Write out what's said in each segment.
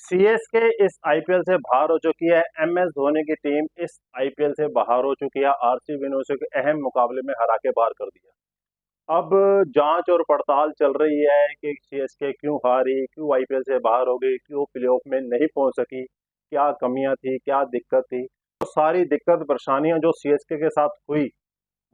CSK इस IPL से बाहर हो चुकी है। एमएस धोनी की टीम इस आईपीएल से बाहर हो चुकी है। आरसीबी ने उसे अहम मुकाबले में हरा के बाहर कर दिया। अब जांच और पड़ताल चल रही है कि सीएसके क्यों हारी, क्यों आईपीएल से बाहर हो गई, क्यों प्लेऑफ में नहीं पहुंच सकी, क्या कमियां थी, क्या दिक्कत थी। तो सारी दिक्कत परेशानियां जो सीएसके के साथ हुई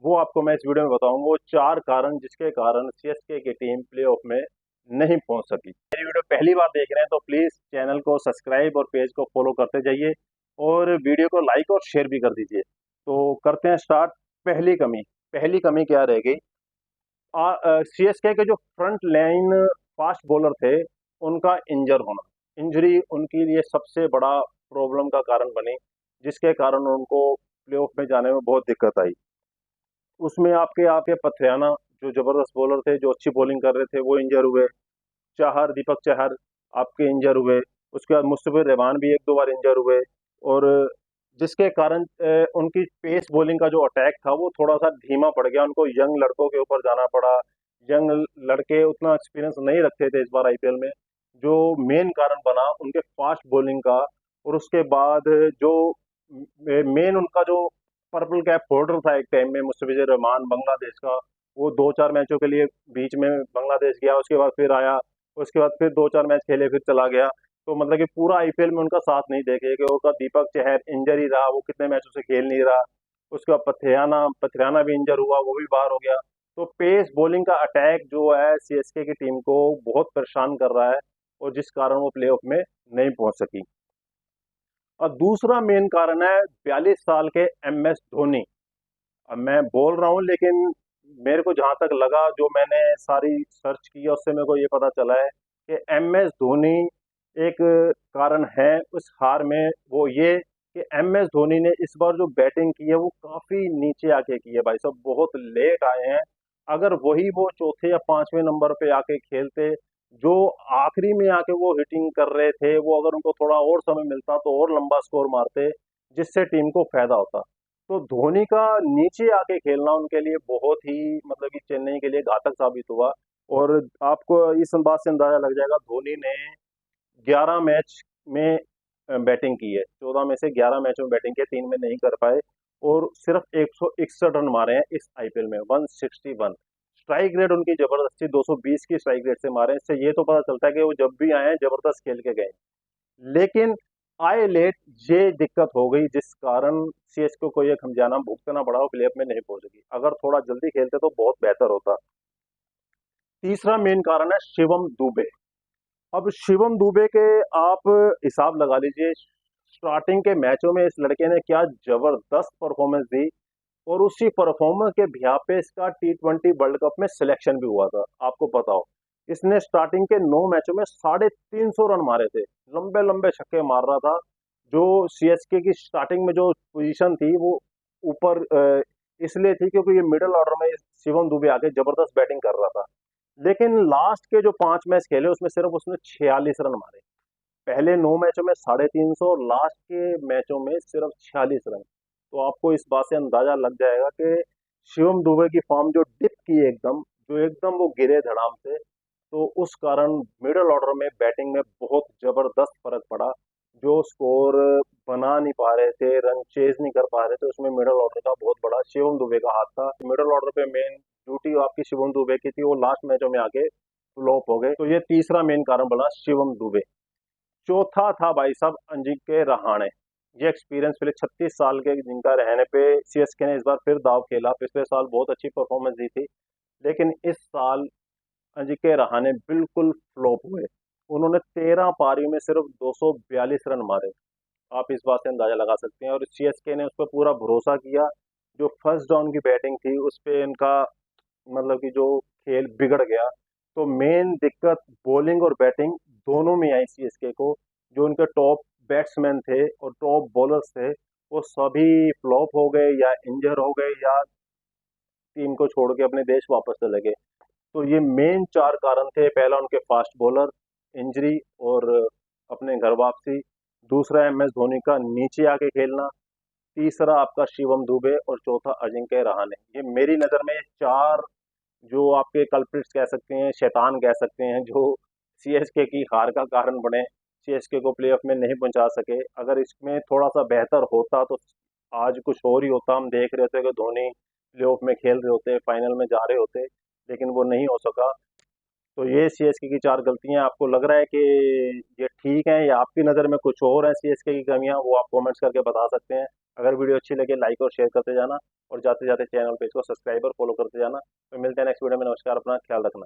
वो आपको मैं इस वीडियो में बताऊंगा। वो चार कारण जिसके कारण सीएसके की टीम प्लेऑफ में नहीं पहुंच सकी। मेरी वीडियो पहली बार देख रहे हैं तो प्लीज चैनल को सब्सक्राइब और पेज को फॉलो करते जाइए और वीडियो को लाइक और शेयर भी कर दीजिए। तो करते हैं स्टार्ट। पहली कमी क्या रह गई? सीएसके के जो फ्रंट लाइन फास्ट बॉलर थे उनका इंजर होना, इंजरी उनके लिए सबसे बड़ा प्रॉब्लम का कारण बनी, जिसके कारण उनको प्लेऑफ में जाने में बहुत दिक्कत आई। उसमें आपके आपके पथरियाना जो जबरदस्त बॉलर थे, जो अच्छी बॉलिंग कर रहे थे, वो इंजर हुए। दीपक चहर आपके इंजर हुए। उसके बाद मुस्तफिर रहमान भी एक दो बार इंजर हुए। और जिसके कारण उनकी पेस बॉलिंग का जो अटैक था वो थोड़ा सा धीमा पड़ गया। उनको यंग लड़कों के ऊपर जाना पड़ा। यंग लड़के उतना एक्सपीरियंस नहीं रखते थे इस बार आईपीएल में, जो मेन कारण बना उनके फास्ट बॉलिंग का। और उसके बाद जो मेन उनका जो पर्पल कैप होल्डर था एक टाइम में, मुस्तफिजुर रहमान बांग्लादेश का, वो दो चार मैचों के लिए बीच में बांग्लादेश गया, उसके बाद फिर आया, उसके बाद फिर दो चार मैच खेले, फिर चला गया। तो मतलब कि पूरा आईपीएल में उनका साथ नहीं देखे कि उनका दीपक चहर इंजरी रहा, वो कितने मैचों से खेल नहीं रहा। उसके बाद पथरियाना भी इंजर हुआ, वो भी बाहर हो गया। तो पेस बॉलिंग का अटैक जो है सीएसके की टीम को बहुत परेशान कर रहा है, और जिस कारण वो प्लेऑफ में नहीं पहुंच सकी। और दूसरा मेन कारण है 42 साल के एमएस धोनी। अब मैं बोल रहा हूँ लेकिन मेरे को जहां तक लगा, जो मैंने सारी सर्च की है उससे मेरे को ये पता चला है कि एमएस धोनी एक कारण है उस हार में। वो ये कि एमएस धोनी ने इस बार जो बैटिंग की है वो काफी नीचे आके की है भाई साहब, बहुत लेट आए हैं। अगर वही वो चौथे या पांचवें नंबर पे आके खेलते, जो आखिरी में आके वो हिटिंग कर रहे थे, वो अगर उनको थोड़ा और समय मिलता तो और लंबा स्कोर मारते, जिससे टीम को फायदा होता। तो धोनी का नीचे आके खेलना उनके लिए बहुत ही, मतलब कि चेन्नई के लिए घातक साबित हुआ। और आपको इस बात से अंदाजा लग जाएगा, धोनी ने 11 मैच में बैटिंग की है। 14 में से 11 मैचों में बैटिंग की है, 3 में नहीं कर पाए। और सिर्फ 161 रन मारे हैं इस आईपीएल में, 161। स्ट्राइक रेट उनकी जबरदस्ती 220 की स्ट्राइक रेट से मारे हैं। इससे ये तो पता चलता है कि वो जब भी आए हैं जबरदस्त खेल के गए। लेकिन आए लेट ये दिक्कत हो गई, जिस कारण सीएसके को ये खमियाजा भुगतना पड़ा और प्लेऑफ में नहीं पहुंच सकी। अगर थोड़ा जल्दी खेलते तो बहुत बेहतर होता। तीसरा मेन कारण है शिवम दुबे। अब शिवम दुबे के आप हिसाब लगा लीजिए, स्टार्टिंग के मैचों में इस लड़के ने क्या जबरदस्त परफॉर्मेंस दी। और उसी परफॉर्मेंस के बिहाफ पे इसका T20 वर्ल्ड कप में सिलेक्शन भी हुआ था, आपको पता हो। इसने स्टार्टिंग के 9 मैचों में 350 रन मारे थे, लंबे लंबे छक्के मार रहा था। जो सीएसके की स्टार्टिंग में जो पोजीशन थी वो ऊपर इसलिए थी क्योंकि ये मिडिल ऑर्डर में शिवम दुबे आके जबरदस्त बैटिंग कर रहा था। लेकिन लास्ट के जो 5 मैच खेले उसमें सिर्फ उसने 46 रन मारे। पहले 9 मैचों में 350 और लास्ट के मैचों में सिर्फ 46 रन। तो आपको इस बात से अंदाजा लग जाएगा कि शिवम दुबे की फॉर्म जो डिप की है एकदम, जो एकदम वो गिरे धड़ाम से। तो उस कारण मिडिल ऑर्डर में बैटिंग में बहुत जबरदस्त फर्क पड़ा। जो स्कोर बना नहीं पा रहे थे, रन चेज नहीं कर पा रहे थे, उसमें मिडिल ऑर्डर का बहुत बड़ा शिवम दुबे का हाथ था। मिडिल ऑर्डर पे मेन ड्यूटी आपकी शिवम दुबे की थी, वो लास्ट मैचों में आके फ्लॉप हो गए। तो ये तीसरा मेन कारण बना शिवम दुबे। चौथा था भाई साहब अजिंक्य रहाणे। ये एक्सपीरियंस पिछले 36 साल के जिनका रहने पे सीएसके ने इस बार फिर दाव खेला। पिछले साल बहुत अच्छी परफॉर्मेंस दी थी, लेकिन इस साल अजिंक्य रहाणे बिल्कुल फ्लॉप हुए। उन्होंने 13 पारियों में सिर्फ 242 रन मारे। आप इस बात से अंदाजा लगा सकते हैं। और सीएसके ने उस पर पूरा भरोसा किया। जो फर्स्ट डाउन की बैटिंग थी उस पे इनका, मतलब कि जो खेल बिगड़ गया। तो मेन दिक्कत बॉलिंग और बैटिंग दोनों में आई सीएसके को। जो उनके टॉप बैट्समैन थे और टॉप बॉलर्स थे वो सभी फ्लॉप हो गए, या इंजर हो गए, या टीम को छोड़ के अपने देश वापस चले गए। तो ये मेन चार कारण थे। पहला उनके फास्ट बॉलर इंजरी और अपने घर वापसी। दूसरा एमएस धोनी का नीचे आके खेलना। तीसरा आपका शिवम दुबे, और चौथा अजिंक्य रहाणे। ये मेरी नज़र में ये चार जो आपके कल्प्रिट्स कह सकते हैं, शैतान कह सकते हैं, जो सीएसके की हार का कारण बने। सीएसके को प्लेऑफ में नहीं पहुंचा सके। अगर इसमें थोड़ा सा बेहतर होता तो आज कुछ और ही होता। हम देख रहे थे कि धोनी प्लेऑफ में खेल रहे होते, फाइनल में जा रहे होते, लेकिन वो नहीं हो सका। तो ये सीएसके की 4 गलतियां। आपको लग रहा है कि ये ठीक है या आपकी नज़र में कुछ और है सीएसके की कमियां, वो आप कमेंट्स करके बता सकते हैं। अगर वीडियो अच्छी लगे लाइक और शेयर करते जाना, और जाते जाते चैनल पेज को सब्सक्राइब और फॉलो करते जाना। तो मिलते हैं नेक्स्ट वीडियो में। नमस्कार, अपना ख्याल रखना।